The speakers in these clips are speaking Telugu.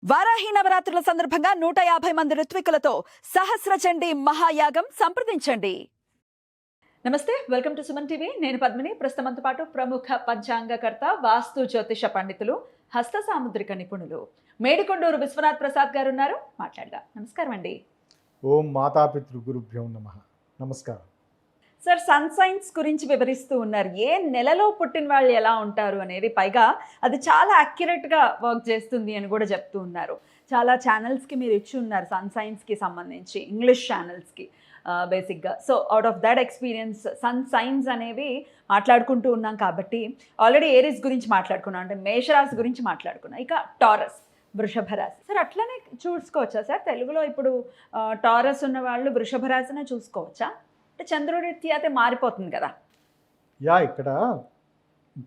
వారాహి నవరాత్రుల సందర్భంగా 150 మంది ఋత్వికులతో సహస్ర చండీ మహాయాగం సంప్రదించండి. నమస్తే, వెల్కమ్ టు సుమన్ టీవీ. నేను పద్మిని. ప్రస్తుతంతో పాటు ప్రముఖ పంచాంగకర్త, వాస్తు జ్యోతిష పండితులు, హస్త సాముద్రిక నిపుణులు మేడికొండూరు విశ్వనాథ్ ప్రసాద్ గారు ఉన్నారు. మాట్లాడదాం. నమస్కారం అండి. ఓం మాతాపితృ గురుభ్యో నమః. నమస్కారం సార్, సన్ సైన్స్ గురించి వివరిస్తూ ఉన్నారు. ఏ నెలలో పుట్టిన వాళ్ళు ఎలా ఉంటారు అనేది, పైగా అది చాలా అక్యురేట్గా వర్క్ చేస్తుంది అని కూడా చెప్తూ ఉన్నారు. చాలా ఛానల్స్కి మీరు ఇచ్చి ఉన్నారు సన్ సైన్స్కి సంబంధించి, ఇంగ్లీష్ ఛానల్స్కి బేసిక్గా. So out of that experience sun signs అనేవి మాట్లాడుకుంటూ ఉన్నాం కాబట్టి, ఆల్రెడీ ఏరీస్ గురించి మాట్లాడుకున్నాం, అంటే మేషరాశి గురించి మాట్లాడుకున్నాం. ఇక టారస్, వృషభ రాశి. సార్ అట్లనే చూసుకోవచ్చా సార్? తెలుగులో ఇప్పుడు టారస్ ఉన్న వాళ్ళు వృషభ రాశినే చూసుకోవచ్చా? అంటే చంద్రుడి అయితే మారిపోతుంది కదా. ఇక్కడ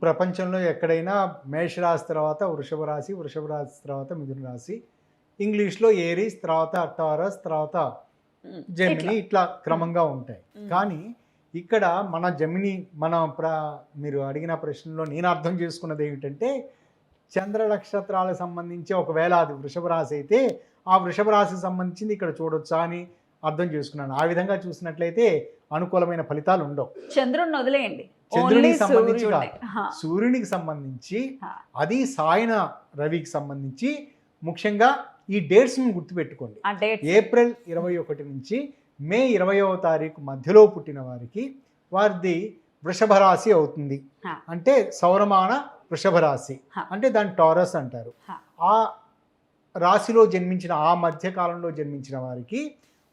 ప్రపంచంలో ఎక్కడైనా మేషరాశి తర్వాత వృషభ రాశి, వృషభ రాశి తర్వాత మిథున రాశి, ఇంగ్లీష్లో ఏరీస్, తర్వాత టారస్, తర్వాత జెమిని, ఇట్లా క్రమంగా ఉంటాయి. కానీ ఇక్కడ మన జెమిని, మీరు అడిగిన ప్రశ్నలో నేను అర్థం చేసుకున్నది ఏమిటంటే, చంద్ర నక్షత్రాలకు సంబంధించి ఒకవేళ అది వృషభ రాశి అయితే ఆ వృషభ రాశికి సంబంధించింది ఇక్కడ చూడొచ్చా అని అర్థం చేసుకున్నాను. ఆ విధంగా చూసినట్లయితే అనుకూలమైన ఫలితాలు ఉండవు. చంద్రుడిని వదిలేయండి, చంద్రునికి సంబంధించి సూర్యునికి సంబంధించి, అది సాయన రవికి సంబంధించి. ముఖ్యంగా ఈ డేట్స్ని గుర్తుపెట్టుకోండి. ఏప్రిల్ 21 నుంచి మే 20వ తారీఖు మధ్యలో పుట్టిన వారికి వారిది వృషభ రాశి అవుతుంది. అంటే సౌరమాన వృషభ రాశి, అంటే దాన్ని టారస్ అంటారు. ఆ రాశిలో జన్మించిన, ఆ మధ్య కాలంలో జన్మించిన వారికి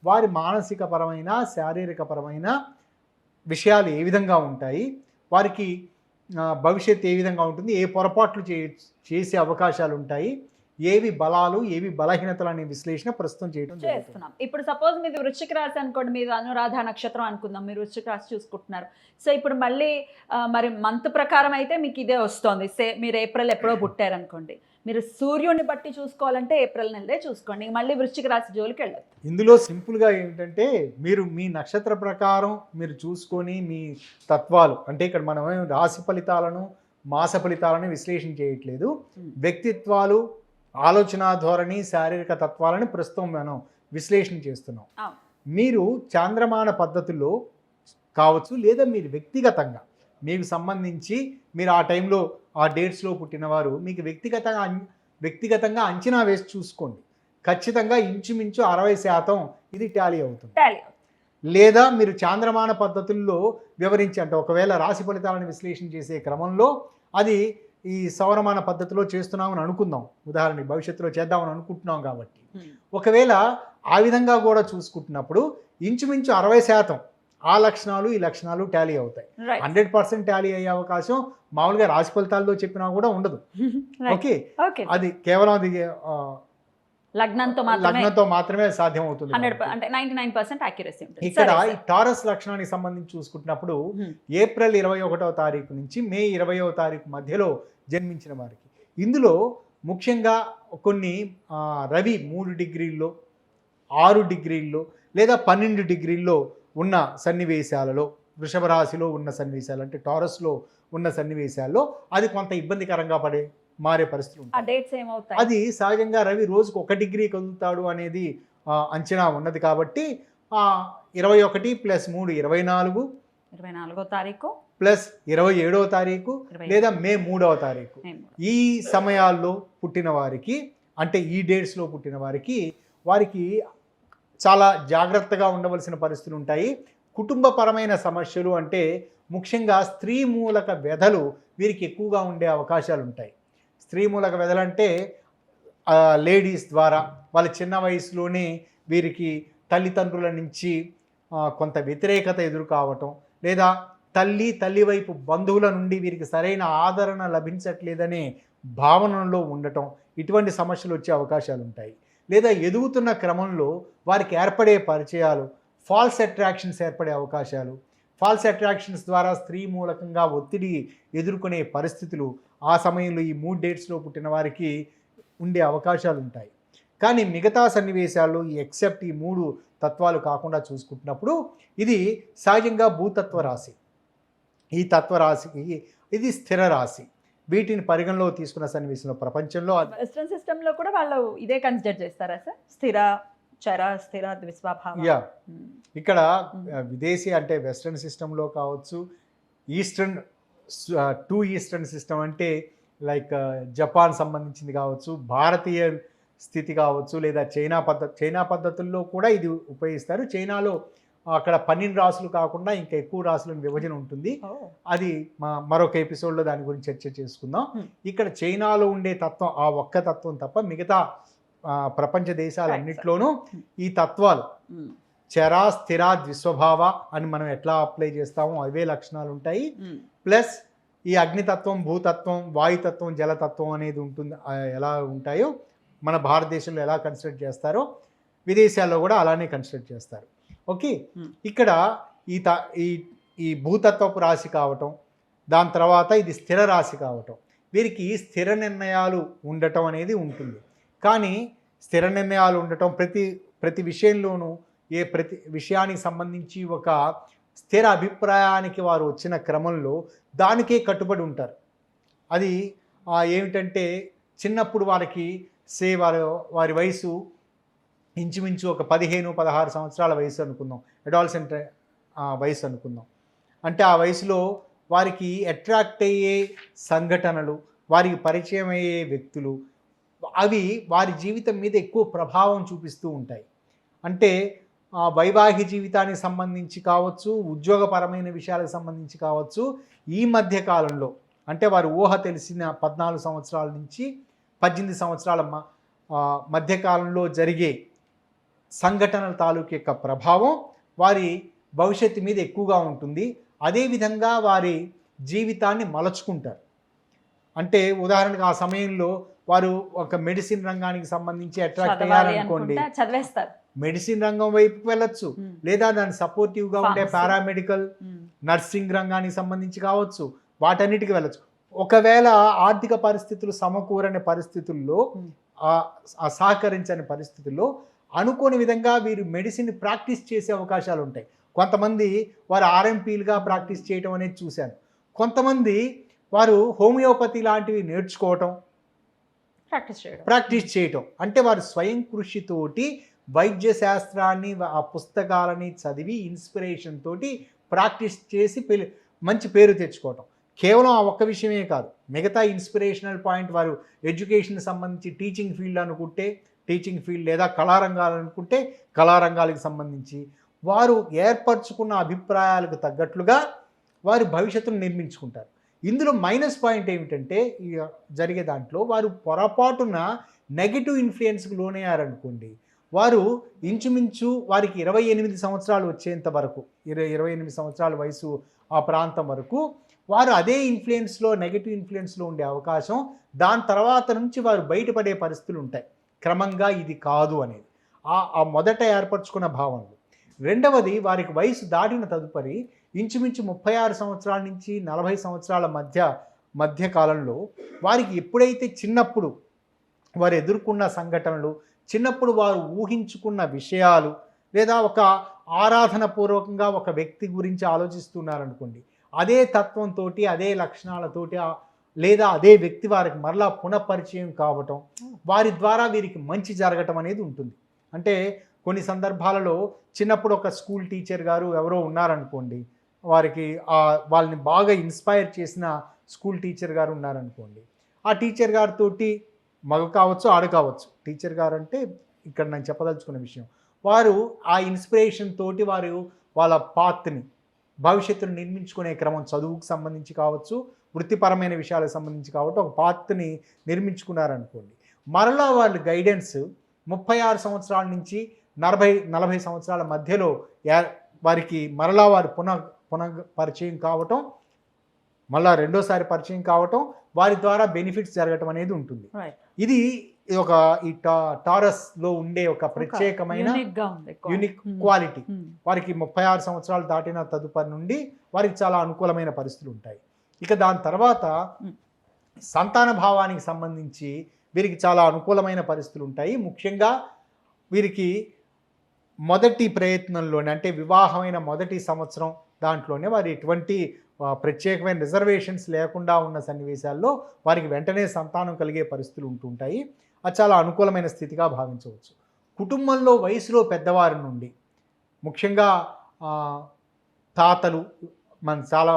వారి మానసిక పరమైన, శారీరక పరమైన విషయాలు ఏ విధంగా ఉంటాయి, వారికి భవిష్యత్తు ఏ విధంగా ఉంటుంది, ఏ పొరపాట్లు చేసే అవకాశాలు ఉంటాయి, ఏవి బలాలు ఏవి బలహీనతలు అనే విశ్లేషణ ప్రస్తుతం చేస్తున్నాం. ఇప్పుడు సపోజ్ మీది వృశ్చిక రాశి అనుకోండి, మీది అనురాధ నక్షత్రం అనుకుందాం, మీరు వృశ్చిక రాశి చూసుకుంటున్నారు. సో ఇప్పుడు మళ్ళీ మరి మంత్ ప్రకారం అయితే మీకు ఇదే వస్తుంది. మీరు ఏప్రిల్ ఎప్పుడో పుట్టారనుకోండి, మీరు సూర్యుడిని బట్టి చూసుకోవాలంటే ఏప్రిల్ నెలదే చూసుకోండి, మళ్ళీ వృశ్చిక రాశి జోలికి వెళ్ళదు. ఇందులో సింపుల్గా ఏంటంటే, మీరు మీ నక్షత్ర ప్రకారం మీరు చూసుకొని మీ తత్వాలు, అంటే ఇక్కడ మనం రాశి ఫలితాలను, మాస ఫలితాలను విశ్లేషణ చేయట్లేదు. వ్యక్తిత్వాలు, ఆలోచన ధోరణి, శారీరక తత్వాలను ప్రస్తుతం మనం విశ్లేషణ చేస్తున్నాం. మీరు చాంద్రమాన పద్ధతుల్లో కావచ్చు, లేదా మీరు వ్యక్తిగతంగా మీకు సంబంధించి మీరు ఆ టైంలో ఆ డేట్స్లో పుట్టినవారు మీకు వ్యక్తిగతంగా అంచనా వేసి చూసుకోండి. ఖచ్చితంగా ఇంచుమించు 60% ఇది టాలీ అవుతుంది. లేదా మీరు చాంద్రమాన పద్ధతుల్లో వివరించి, అంటే ఒకవేళ రాశి ఫలితాలను విశ్లేషణ చేసే క్రమంలో అది ఈ సౌరమాన పద్ధతిలో చేస్తున్నామని అనుకుందాం, ఉదాహరణ భవిష్యత్తులో చేద్దామని అనుకుంటున్నాం కాబట్టి, ఒకవేళ ఆ విధంగా కూడా చూసుకుంటున్నప్పుడు ఇంచుమించు 60% ఆ లక్షణాలు ఈ లక్షణాలు టాలీ అవుతాయి. 100% టాలీ అయ్యే అవకాశం మామూలుగా రాశి ఫలితాల్లో చెప్పినా కూడా ఉండదు. ఓకే, అది కేవలం అది లగ్నంతో మాత్రమే సాధ్యం అవుతుంది. ఇక్కడ ఈ టారస్ లక్షణానికి సంబంధించి చూసుకుంటున్నప్పుడు ఏప్రిల్ 21వ తారీఖు నుంచి మే 20వ తారీఖు మధ్యలో జన్మించిన వారికి, ఇందులో ముఖ్యంగా కొన్ని రవి 3 డిగ్రీల్లో, 6 డిగ్రీల్లో లేదా 12 డిగ్రీల్లో ఉన్న సన్నివేశాలలో, వృషభ రాశిలో ఉన్న సన్నివేశాలు, అంటే టారస్లో ఉన్న సన్నివేశాల్లో అది కొంత ఇబ్బందికరంగా మారే పరిస్థితులు ఉంటాయి. అది సహజంగా రవి రోజుకు 1 డిగ్రీ కదులుతాడు అనేది అంచనా ఉన్నది కాబట్టి 21 + 3 24వ తారీఖు ప్లస్ 27వ తారీఖు లేదా మే 3వ తారీఖు, ఈ సమయాల్లో పుట్టిన వారికి, అంటే ఈ డేట్స్లో పుట్టిన వారికి చాలా జాగ్రత్తగా ఉండవలసిన పరిస్థితులు ఉంటాయి. కుటుంబపరమైన సమస్యలు, అంటే ముఖ్యంగా స్త్రీ మూలక వ్యధలు వీరికి ఎక్కువగా ఉండే అవకాశాలు ఉంటాయి. స్త్రీ మూలక వ్యధలు అంటే లేడీస్ ద్వారా వాళ్ళ చిన్న వయసులోనే వీరికి తల్లిదండ్రుల నుంచి కొంత వ్యతిరేకత ఎదురు కావటం, లేదా తల్లి వైపు బంధువుల నుండి వీరికి సరైన ఆదరణ లభించట్లేదనే భావనలో ఉండటం, ఇటువంటి సమస్యలు వచ్చే అవకాశాలు ఉంటాయి. లేదా ఎదుగుతున్న క్రమంలో వారికి ఏర్పడే పరిచయాలు, ఫాల్స్ అట్రాక్షన్స్ ఏర్పడే అవకాశాలు, ఫాల్స్ అట్రాక్షన్స్ ద్వారా స్త్రీ మూలకంగా ఒత్తిడి ఎదుర్కొనే పరిస్థితులు ఆ సమయంలో ఈ 3 డేట్స్లో పుట్టిన వారికి ఉండే అవకాశాలు ఉంటాయి. కానీ మిగతా సన్నివేశాల్లో ఎక్సెప్ట్ ఈ 3 తత్వాలు కాకుండా చూసుకుంటున్నప్పుడు ఇది సహజంగా భూతత్వ రాశి. ఈ తత్వరాశికి ఇది స్థిర రాశి. వీటిని పరిగణలో తీసుకున్న సన్నివేశంలో ప్రపంచంలో వెస్ట్రన్ సిస్టమ్ లో కూడా వాళ్ళు ఇదే కన్సిడర్ చేస్తారా సార్? స్థిర చర స్థిర ద్విస్వభావ. యా ఇక్కడ విదేశీ అంటే వెస్ట్రన్ సిస్టంలో కావచ్చు, ఈస్టర్న్ టూ ఈస్టర్న్ సిస్టమ్ అంటే లైక్ జపాన్ సంబంధించింది కావచ్చు, భారతీయ స్థితి కావచ్చు, లేదా చైనా పద్ధతుల్లో కూడా ఇది ఉపయోగిస్తారు. చైనాలో అక్కడ 12 రాసులు కాకుండా ఇంకా ఎక్కువ రాసులను విభజన ఉంటుంది. అది మరొక ఎపిసోడ్లో దాని గురించి చర్చ చేసుకుందాం. ఇక్కడ చైనాలో ఉండే తత్వం ఆ ఒక్క తత్వం తప్ప మిగతా ప్రపంచ దేశాలన్నింటిలోనూ ఈ తత్వాలు చరా స్థిర ద్విస్వభావ అని మనం ఎట్లా అప్లై చేస్తామో అవే లక్షణాలు ఉంటాయి. ప్లస్ ఈ అగ్నితత్వం, భూతత్వం, వాయుతత్వం, జలతత్వం అనేది ఉంటుంది. ఎలా ఉంటాయో మన భారతదేశంలో ఎలా కన్సిడర్ చేస్తారో విదేశాల్లో కూడా అలానే కన్సిడర్ చేస్తారు. ఓకే, ఇక్కడ ఈ భూతత్వపు రాశి కావటం, దాని తర్వాత ఇది స్థిర రాశి కావటం, వీరికి స్థిర నిర్ణయాలు ఉండటం అనేది ఉంటుంది. కానీ స్థిర నిర్ణయాలు ఉండటం ప్రతి విషయంలోనూ ప్రతి విషయానికి సంబంధించి ఒక స్థిర అభిప్రాయానికి వారు వచ్చిన క్రమంలో దానికే కట్టుబడి ఉంటారు. అది ఏమిటంటే చిన్నప్పుడు వారికి వారి వయసు ఇంచుమించు ఒక 15-16 సంవత్సరాల వయసు అనుకుందాం, అడాలసెంట్ వయసు అనుకుందాం. అంటే ఆ వయసులో వారికి అట్రాక్ట్ అయ్యే సంఘటనలు, వారికి పరిచయం అయ్యే వ్యక్తులు, అవి వారి జీవితం మీద ఎక్కువ ప్రభావం చూపిస్తూ ఉంటాయి. అంటే వైవాహిక జీవితానికి సంబంధించి కావచ్చు, ఉద్యోగపరమైన విషయాలకు సంబంధించి కావచ్చు, ఈ మధ్య కాలంలో అంటే వారు ఊహ తెలిసిన 14 సంవత్సరాల నుంచి 18 సంవత్సరాల మధ్యకాలంలో జరిగే సంఘటనల తాలూకు యొక్క ప్రభావం వారి భవిష్యత్తు మీద ఎక్కువగా ఉంటుంది. అదేవిధంగా వారి జీవితాన్ని మలచుకుంటారు. అంటే ఉదాహరణకు ఆ సమయంలో వారు ఒక మెడిసిన్ రంగానికి సంబంధించి అట్రాక్ట్ అయ్యారనుకోండి, చదివేస్తారు, మెడిసిన్ రంగం వైపుకి వెళ్ళొచ్చు, లేదా దాని సపోర్టివ్గా ఉండే పారామెడికల్, నర్సింగ్ రంగానికి సంబంధించి కావచ్చు, వాటన్నిటికి వెళ్ళొచ్చు. ఒకవేళ ఆర్థిక పరిస్థితులు సమకూరని పరిస్థితుల్లో, సహకరించని పరిస్థితుల్లో అనుకోని విధంగా వీరు మెడిసిన్ ప్రాక్టీస్ చేసే అవకాశాలు ఉంటాయి. కొంతమంది వారు ఆర్ఎంపీలుగా ప్రాక్టీస్ చేయటం అనేది చూశాను. కొంతమంది వారు హోమియోపతి లాంటివి నేర్చుకోవటం, ప్రాక్టీస్ చేయటం. అంటే వారు స్వయం కృషితోటి వైద్య శాస్త్రాన్ని, ఆ పుస్తకాలని చదివి ఇన్స్పిరేషన్ తోటి ప్రాక్టీస్ చేసి మంచి పేరు తెచ్చుకోవటం. కేవలం ఆ ఒక్క విషయమే కాదు, మిగతా ఇన్స్పిరేషనల్ పాయింట్ వారు ఎడ్యుకేషన్ సంబంధించి టీచింగ్ ఫీల్డ్ అనుకుంటే టీచింగ్ ఫీల్డ్, లేదా కళారంగాలు అనుకుంటే కళారంగాలకు సంబంధించి వారు ఏర్పరచుకున్న అభిప్రాయాలకు తగ్గట్లుగా వారి భవిష్యత్తును నిర్మించుకుంటారు. ఇందులో మైనస్ పాయింట్ ఏమిటంటే ఈ జరిగే దాంట్లో వారు పొరపాటున నెగిటివ్ ఇన్ఫ్లుయెన్స్కి లోనయ్యారనుకోండి, వారు ఇంచుమించు వారికి 28 సంవత్సరాలు వచ్చేంత వరకు, 28 సంవత్సరాల వయసు ఆ ప్రాంతం వరకు వారు అదే ఇన్ఫ్లుయెన్స్లో, నెగిటివ్ ఇన్ఫ్లుయెన్స్లో ఉండే అవకాశం, దాని తర్వాత నుంచి వారు బయటపడే పరిస్థితులు ఉంటాయి. క్రమంగా ఇది కాదు అనేది ఆ మొదట ఏర్పరచుకున్న భావనలు. రెండవది, వారికి వయసు దాటిన తదుపరి ఇంచుమించు 36 సంవత్సరాల నుంచి 40 సంవత్సరాల మధ్య కాలంలో వారికి ఎప్పుడైతే చిన్నప్పుడు వారు ఎదుర్కొన్న సంఘటనలు, చిన్నప్పుడు వారు ఊహించుకున్న విషయాలు, లేదా ఒక ఆరాధన పూర్వకంగా ఒక వ్యక్తి గురించి ఆలోచిస్తున్నారనుకోండి, అదే తత్వంతో, అదే లక్షణాలతోటి, లేదా అదే వ్యక్తి వారికి మరలా పునఃపరిచయం కావటం, వారి ద్వారా వీరికి మంచి జరగటం అనేది ఉంటుంది. అంటే కొన్ని సందర్భాలలో చిన్నప్పుడు ఒక స్కూల్ టీచర్ గారు ఎవరో ఉన్నారనుకోండి, వారికి వాళ్ళని బాగా ఇన్స్పైర్ చేసిన స్కూల్ టీచర్ గారు ఉన్నారనుకోండి, ఆ టీచర్ గారితోటి మగ కావచ్చు, ఆడ కావచ్చు, టీచర్ గారు అంటే ఇక్కడ నేను చెప్పదలుచుకున్న విషయం, వారు ఆ ఇన్స్పిరేషన్ తోటి వారు వాళ్ళ పాత్ని, భవిష్యత్తును నిర్మించుకునే క్రమం, చదువుకు సంబంధించి కావచ్చు, వృత్తిపరమైన విషయాలకు సంబంధించి కావచ్చు, ఒక పాత్ని నిర్మించుకున్నారనుకోండి, మరలా వాళ్ళ గైడెన్స్ 36 సంవత్సరాల నుంచి 40 సంవత్సరాల మధ్యలో వారికి మరలా వారు పరిచయం కావటం, మళ్ళా రెండోసారి పరిచయం కావటం, వారి ద్వారా బెనిఫిట్స్ జరగటం అనేది ఉంటుంది. ఇది ఒక ఈ టారస్లో ఉండే ఒక ప్రత్యేకమైన యూనిక్ క్వాలిటీ. వారికి 36 సంవత్సరాలు దాటిన తదుపరి నుండి వారికి చాలా అనుకూలమైన పరిస్థితులు ఉంటాయి. ఇక దాని తర్వాత సంతాన భావానికి సంబంధించి వీరికి చాలా అనుకూలమైన పరిస్థితులు ఉంటాయి. ముఖ్యంగా వీరికి మొదటి ప్రయత్నంలోనే, అంటే వివాహమైన మొదటి సంవత్సరం దాంట్లోనే వారు ఎటువంటి ప్రత్యేకమైన రిజర్వేషన్స్ లేకుండా ఉన్న సన్నివేశాల్లో వారికి వెంటనే సంతానం కలిగే పరిస్థితులు ఉంటుంటాయి. అది చాలా అనుకూలమైన స్థితిగా భావించవచ్చు. కుటుంబంలో వయసులో పెద్దవారి నుండి ముఖ్యంగా తాతలు మనం చాలా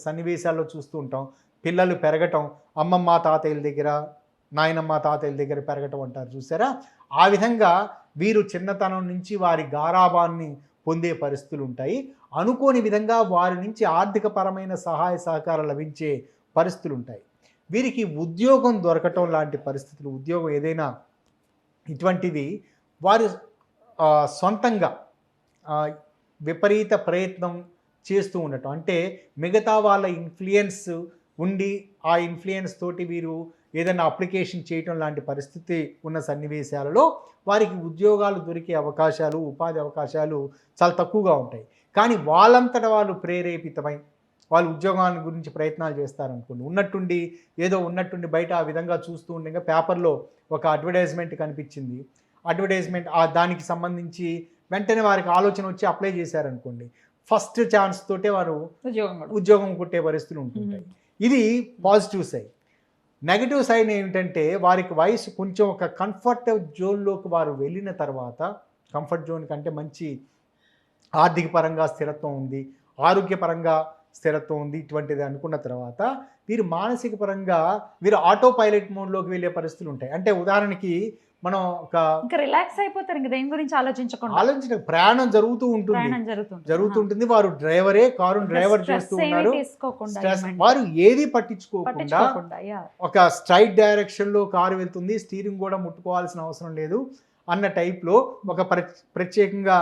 సన్నివేశాల్లో చూస్తూ ఉంటాం. పిల్లలు పెరగటం, అమ్మమ్మ తాతయ్యల దగ్గర, నాయనమ్మ తాతయ్యల దగ్గర పెరగటం అంటారు చూసారా? ఆ విధంగా వీరు చిన్నతనం నుంచి వారి గారాబాన్ని పొందే పరిస్థితులు ఉంటాయి. అనుకోని విధంగా వారి నుంచి ఆర్థికపరమైన సహాయ సహకారాలు లభించే పరిస్థితులు ఉంటాయి. వీరికి ఉద్యోగం దొరకటం లాంటి పరిస్థితులు, ఉద్యోగం ఏదైనా ఇటువంటివి వారు సొంతంగా విపరీత ప్రయత్నం చేస్తూ ఉండటం, అంటే మిగతా వాళ్ళ ఇన్ఫ్లుయెన్స్ ఉండి ఆ ఇన్ఫ్లుయెన్స్ తోటి వీరు ఏదైనా అప్లికేషన్ చేయటం లాంటి పరిస్థితి ఉన్న సన్నివేశాలలో వారికి ఉద్యోగాలు దొరికే అవకాశాలు, ఉపాధి అవకాశాలు చాలా తక్కువగా ఉంటాయి. కానీ వాళ్ళంతట వాళ్ళు ప్రేరేపితమై వాళ్ళు ఉద్యోగాల గురించి ప్రయత్నాలు చేస్తారనుకోండి, ఉన్నట్టుండి బయట ఆ విధంగా చూస్తూ ఉండగా పేపర్లో ఒక అడ్వర్టైజ్మెంట్ కనిపించింది. అడ్వర్టైజ్మెంట్ దానికి సంబంధించి వెంటనే వారికి ఆలోచన వచ్చి అప్లై చేశారనుకోండి, ఫస్ట్ ఛాన్స్ తోటే వారు ఉద్యోగం కొట్టే పరిస్థితులు ఉంటుంటాయి. ఇది పాజిటివ్ సైడ్. నెగటివ్ సైడ్ ఏమిటంటే వారికి వయసు కొంచెం ఒక కంఫర్ట్ జోన్లోకి వారు వెళ్ళిన తర్వాత, కంఫర్ట్ జోన్ కంటే మంచి ఆర్థిక పరంగా స్థిరత్వం ఉంది, ఆరోగ్యపరంగా స్థిరత్వం ఉంది, ఇటువంటిది అనుకున్న తర్వాత వీరు మానసిక పరంగా వీరు ఆటో పైలట్ మోడ్లోకి వెళ్ళే పరిస్థితులు ఉంటాయి. అంటే ఉదాహరణకి మనం ఇంకా రిలాక్స్ అయిపోతారు, ఇంకా దేని గురించి ఆలోచించ ప్రయాణం జరుగుతుంటుంది. వారు డ్రైవరే, కారు డ్రైవర్ చేస్తూ ఉన్నారు, వారు ఏది పట్టించుకోకుండా ఒక స్ట్రైట్ డైరెక్షన్ లో కారు వెళ్తుంది, స్టీరింగ్ కూడా ముట్టుకోవాల్సిన అవసరం లేదు అన్న టైప్లో ఒక ప్రత్యేకంగా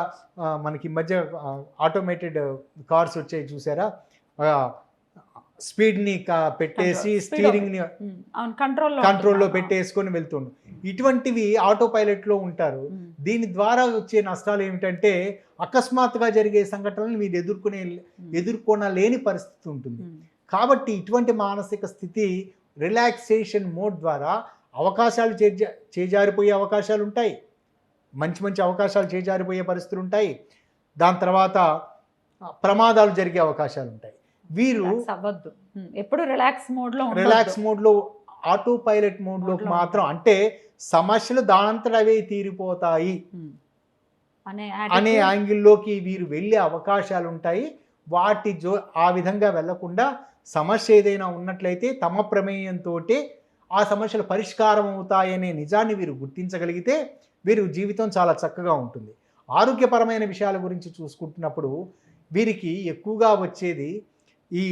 మనకి మధ్య ఆటోమేటెడ్ కార్స్ వచ్చాయి చూసారా, స్పీడ్ని పెట్టేసి స్టీరింగ్ని కంట్రోల్లో పెట్టేసుకొని వెళ్తుండు. ఇటువంటివి ఆటో పైలట్లో ఉంటారు. దీని ద్వారా వచ్చే నష్టాలు ఏమిటంటే అకస్మాత్తుగా జరిగే సంఘటనలు మీరు ఎదుర్కొనలేని పరిస్థితి ఉంటుంది. కాబట్టి ఇటువంటి మానసిక స్థితి రిలాక్సేషన్ మోడ్ ద్వారా అవకాశాలు చేజారిపోయే అవకాశాలు ఉంటాయి, మంచి అవకాశాలు చేజారిపోయే పరిస్థితులు ఉంటాయి. దాని తర్వాత ప్రమాదాలు జరిగే అవకాశాలు ఉంటాయి. వీరు ఎప్పుడు రిలాక్స్ మోడ్లో ఆటో పైలట్ మోడ్లోకి మాత్రం, అంటే సమస్యలు దానంతట అవే తీరిపోతాయి అనే యాంగిల్లోకి వీరు వెళ్ళే అవకాశాలు ఉంటాయి. ఆ విధంగా వెళ్లకుండా సమస్య ఏదైనా ఉన్నట్లయితే తమ ప్రమేయంతో ఆ సమస్యలు పరిష్కారం అవుతాయనే నిజాన్ని వీరు గుర్తించగలిగితే వీరి జీవితం చాలా చక్కగా ఉంటుంది. ఆరోగ్యపరమైన విషయాల గురించి చూసుకుంటున్నప్పుడు వీరికి ఎక్కువగా వచ్చేది ఈ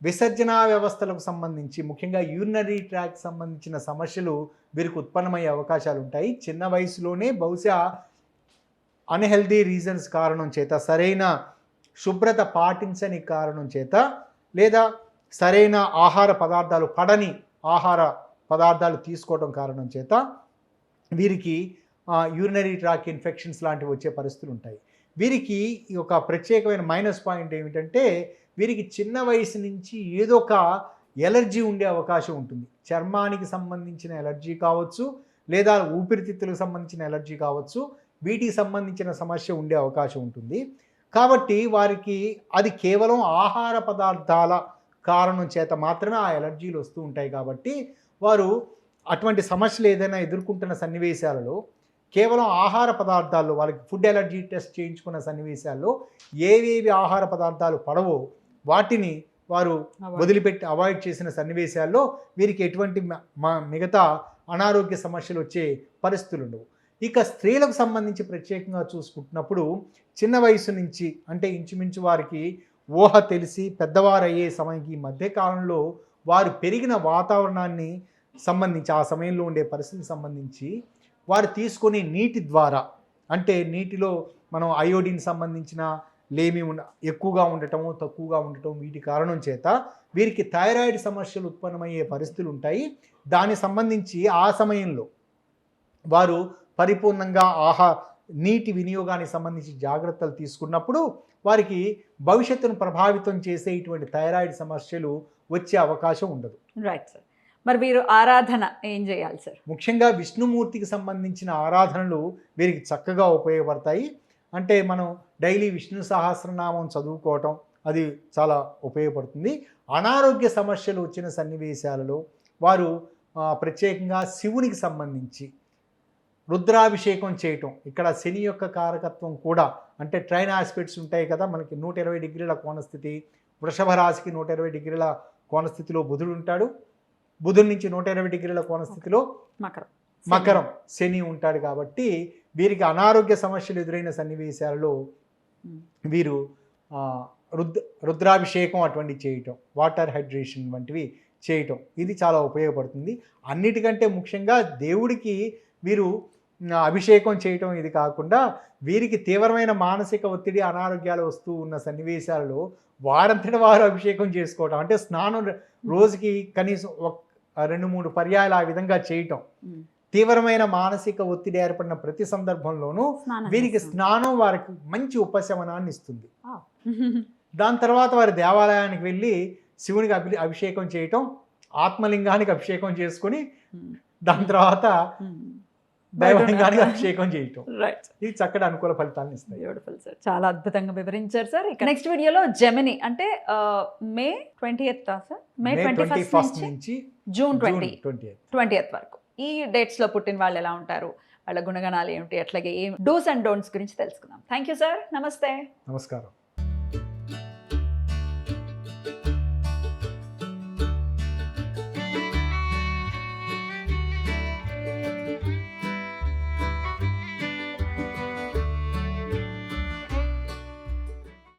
విసర్జన వ్యవస్థలకు సంబంధించి, ముఖ్యంగా యూరినరీ ట్రాక్ సంబంధించిన సమస్యలు వీరికి ఉత్పన్నమయ్యే అవకాశాలు ఉంటాయి. చిన్న వయసులోనే బహుశా అన్హెల్దీ రీజన్స్ కారణం చేత, సరైన శుభ్రత పాటించని కారణం చేత, లేదా సరైన పడని ఆహార పదార్థాలు తీసుకోవడం కారణం చేత వీరికి యూరినరీ ట్రాక్ ఇన్ఫెక్షన్స్ లాంటివి వచ్చే పరిస్థితులు ఉంటాయి. వీరికి ఒక ప్రత్యేకమైన మైనస్ పాయింట్ ఏమిటంటే వీరికి చిన్న వయసు నుంచి ఏదో ఒక ఎలర్జీ ఉండే అవకాశం ఉంటుంది. చర్మానికి సంబంధించిన ఎలర్జీ కావచ్చు, లేదా ఊపిరితిత్తులకు సంబంధించిన ఎలర్జీ కావచ్చు, వీటికి సంబంధించిన సమస్య ఉండే అవకాశం ఉంటుంది. కాబట్టి వారికి అది కేవలం ఆహార పదార్థాల కారణం చేత మాత్రమే ఆ ఎలర్జీలు వస్తూ ఉంటాయి. కాబట్టి వారు అటువంటి సమస్యలు ఏదైనా ఎదుర్కొంటున్న సన్నివేశాలలో కేవలం ఆహార పదార్థాల్లో, వాళ్ళకి ఫుడ్ ఎలర్జీ టెస్ట్ చేయించుకున్న సన్నివేశాల్లో ఏవేవి ఆహార పదార్థాలు పడవో వాటిని వారు వదిలిపెట్టి అవాయిడ్ చేసిన సన్నివేశాల్లో వీరికి ఎటువంటి మిగతా అనారోగ్య సమస్యలు వచ్చే పరిస్థితులు ఉండవు. ఇక స్త్రీలకు సంబంధించి ప్రత్యేకంగా చూసుకుంటున్నప్పుడు చిన్న వయసు నుంచి, అంటే ఇంచుమించు వారికి ఊహ తెలిసి పెద్దవారయ్యే సమయంకి మధ్యకాలంలో వారు పెరిగిన వాతావరణాన్ని సంబంధించి, ఆ సమయంలో ఉండే పరిస్థితికి సంబంధించి వారు తీసుకునే నీటి ద్వారా, అంటే నీటిలో మనం అయోడిన్ సంబంధించిన లేమి ఎక్కువగా ఉండటము, తక్కువగా ఉండటం, వీటి కారణం చేత వీరికి థైరాయిడ్ సమస్యలు ఉత్పన్నమయ్యే పరిస్థితులు ఉంటాయి. దానికి సంబంధించి ఆ సమయంలో వారు పరిపూర్ణంగా నీటి వినియోగానికి సంబంధించి జాగ్రత్తలు తీసుకున్నప్పుడు వారికి భవిష్యత్తును ప్రభావితం చేసే ఇటువంటి థైరాయిడ్ సమస్యలు వచ్చే అవకాశం ఉండదు. Right sir. మరి వీరు ఆరాధన ఏం చేయాలి సార్? ముఖ్యంగా విష్ణుమూర్తికి సంబంధించిన ఆరాధనలు వీరికి చక్కగా ఉపయోగపడతాయి. అంటే మనం డైలీ విష్ణు సహస్రనామం చదువుకోవటం, అది చాలా ఉపయోగపడుతుంది. అనారోగ్య సమస్యలు వచ్చిన సన్నివేశాలలో వారు ప్రత్యేకంగా శివునికి సంబంధించి రుద్రాభిషేకం చేయటం, ఇక్కడ శని యొక్క కారకత్వం కూడా, అంటే ట్రైన్ ఆస్పెక్ట్స్ ఉంటాయి కదా మనకి, 120 డిగ్రీల కోణస్థితి, వృషభ రాశికి 120 డిగ్రీల కోణస్థితిలో బుధుడు ఉంటాడు, బుధుడి నుంచి 120 డిగ్రీల కోణస్థితిలో మకరం శని ఉంటాడు. కాబట్టి వీరికి అనారోగ్య సమస్యలు ఎదురైన సన్నివేశాలలో వీరు రుద్రాభిషేకం అటువంటివి చేయటం, వాటర్ హైడ్రేషన్ వంటివి చేయటం, ఇది చాలా ఉపయోగపడుతుంది. అన్నిటికంటే ముఖ్యంగా దేవుడికి వీరు అభిషేకం చేయటం ఇది కాకుండా వీరికి తీవ్రమైన మానసిక ఒత్తిడి అనారోగ్యాలు వస్తూ ఉన్న సన్నివేశాలలో వారంతటి వారు అభిషేకం చేసుకోవటం, అంటే స్నానం రోజుకి కనీసం 2-3 పర్యాయాలు ఆ విధంగా చేయటం, తీవ్రమైన మానసిక ఒత్తిడి ఏర్పడిన ప్రతి సందర్భంలోనూ వీరికి స్నానం వారికి మంచి ఉపశమనాన్ని ఇస్తుంది. దాని తర్వాత వారి దేవాలయానికి వెళ్ళి శివునికి అభిషేకం చేయటం, ఆత్మలింగానికి అభిషేకం చేసుకుని దాని తర్వాత దైవలింగానికి అభిషేకం చేయటం, ఇది చక్కటి అనుకూల ఫలితాలను ఇస్తాయి. బ్యూటిఫుల్ సార్, చాలా అద్భుతంగా వివరించారు సార్. ఇక నెక్స్ట్ వీడియోలో జెమిని అంటే మే 20th సార్, మే 21st నుంచి జూన్ 20th వరకు ఈ డేట్స్లో పుట్టిన వాళ్ళు ఎలా ఉంటారు, వాళ్ళ గుణగణాలు ఏమిటి, అట్లాగే ఏం డూస్ అండ్ డోంట్స్ గురించి తెలుసుకుందాం. థ్యాంక్ యూ సార్, నమస్తే. నమస్కారం.